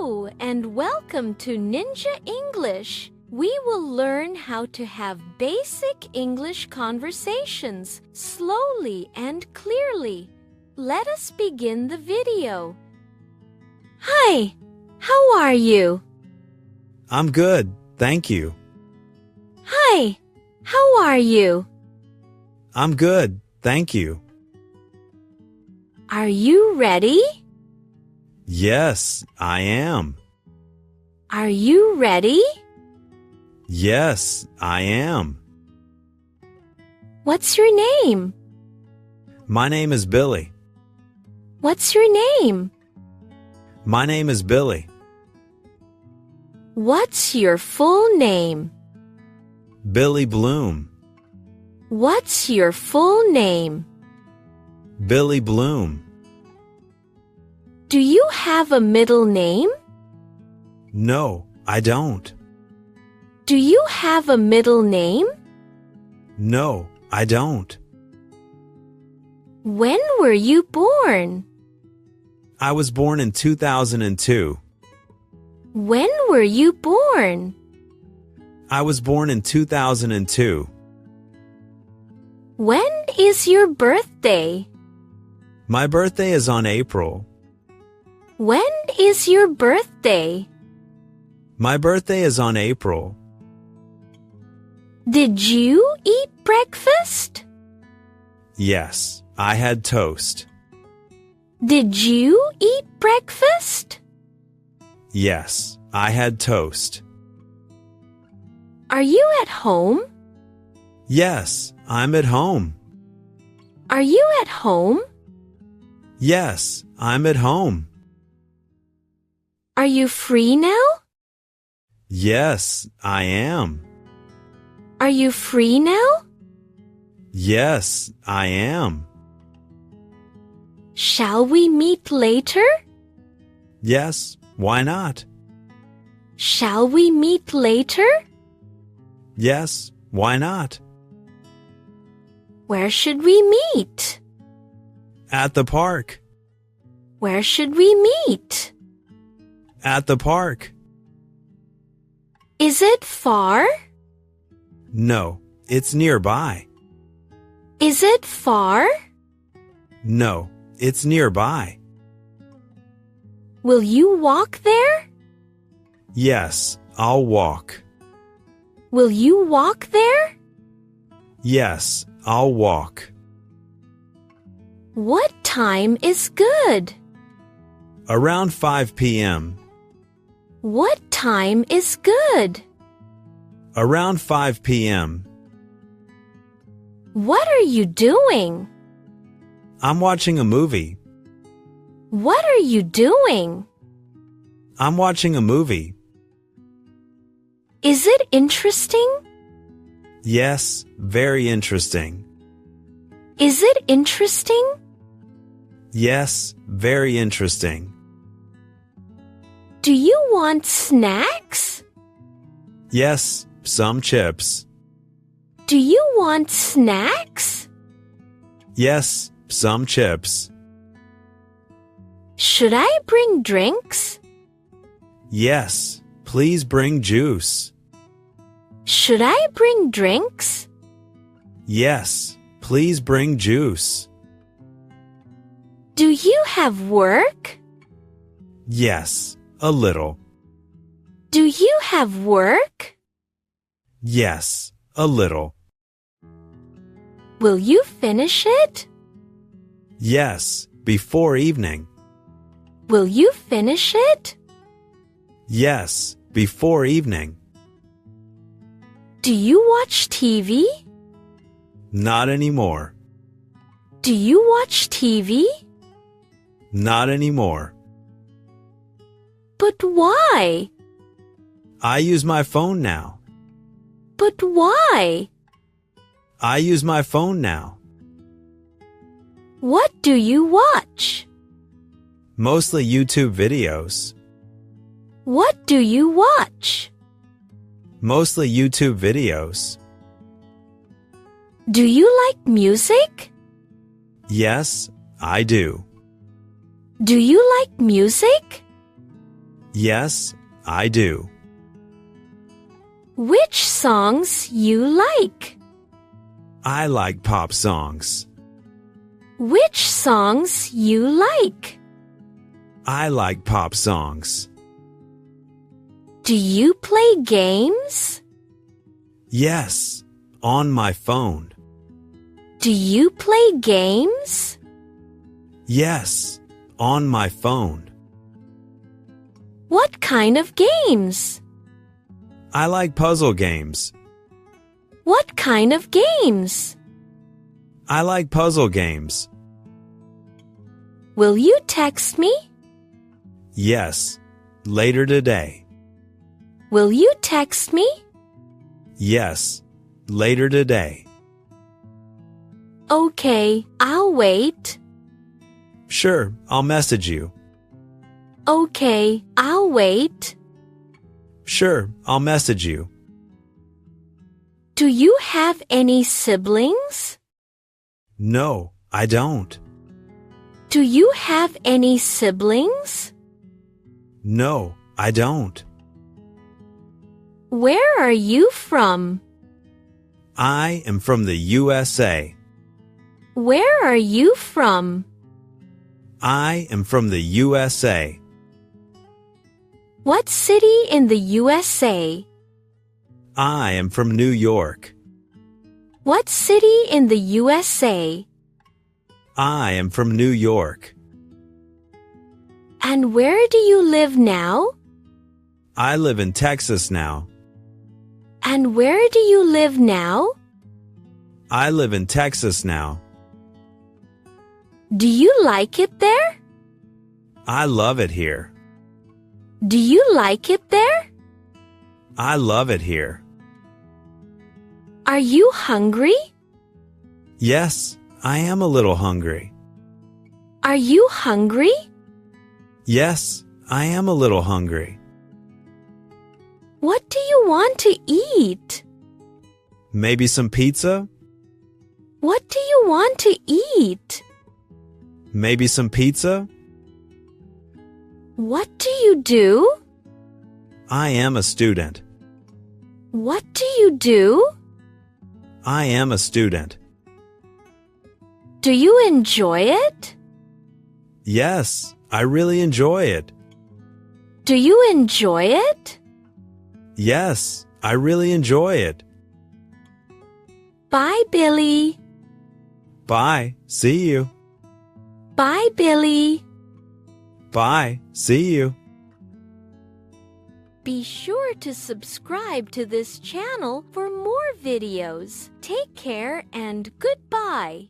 Hello and welcome to Ninja English. We will learn how to have basic English conversations slowly and clearly. Let us begin the video. Hi, how are you? I'm good, thank you. Hi, how are you? I'm good, thank you. Are you ready? Yes, I am. Are you ready? Yes, I am. What's your name? My name is Billy. What's your name? My name is Billy. What's your full name? Billy Bloom. What's your full name? Billy Bloom. Do you have a middle name? No, I don't. Do you have a middle name? No, I don't. When were you born? I was born in 2002. When were you born? I was born in 2002. When is your birthday? My birthday is on April. When is your birthday? My birthday is on April. Did you eat breakfast? Yes, I had toast. Did you eat breakfast? Yes, I had toast. Are you at home? Yes, I'm at home. Are you at home? Yes, I'm at home. Are you free now? Yes, I am. Are you free now? Yes, I am. Shall we meet later? Yes, why not? Shall we meet later? Yes, why not? Where should we meet? At the park. Where should we meet? At the park. Is it far? No, it's nearby. Is it far? No, it's nearby. Will you walk there? Yes, I'll walk. Will you walk there? Yes, I'll walk. What time is good? Around 5 p.m. What time is good? Around 5 p.m. What are you doing? I'm watching a movie. What are you doing? I'm watching a movie. Is it interesting? Yes, very interesting. Is it interesting? Yes, very interesting. Do you want snacks? Yes, some chips. Do you want snacks? Yes, some chips. Should I bring drinks? Yes, please bring juice. Should I bring drinks? Yes, please bring juice. Do you have work? Yes, a little. Do you have work? Yes, a little. Will you finish it? Yes, before evening. Will you finish it? Yes, before evening. Do you watch TV? Not anymore. Do you watch TV? Not anymore. But why? I use my phone now. But why? I use my phone now. What do you watch? Mostly YouTube videos. What do you watch? Mostly YouTube videos. Do you like music? Yes, I do. Do you like music? Yes, I do. Which songs you like? I like pop songs. Which songs you like? I like pop songs. Do you play games? Yes, on my phone. Do you play games? Yes, on my phone. What kind of games? I like puzzle games. What kind of games? I like puzzle games. Will you text me? Yes, later today. Will you text me? Yes, later today. Okay, I'll wait. Sure, I'll message you. Okay, I'll wait. Sure, I'll message you. Do you have any siblings? No, I don't. Do you have any siblings? No, I don't. Where are you from? I am from the USA. Where are you from? I am from the USA. What city in the USA? I am from New York. What city in the USA? I am from New York. And where do you live now? I live in Texas now. And where do you live now? I live in Texas now. Do you like it there? I love it here. Do you like it there? I love it here. Are you hungry? Yes, I am a little hungry. Are you hungry? Yes, I am a little hungry. What do you want to eat? Maybe some pizza? What do you want to eat? Maybe some pizza? What do you do? I am a student. What do you do? I am a student. Do you enjoy it? Yes, I really enjoy it. Do you enjoy it? Yes, I really enjoy it. Bye, Billy. Bye, see you. Bye, Billy. Bye, see you. Be sure to subscribe to this channel for more videos. Take care and goodbye.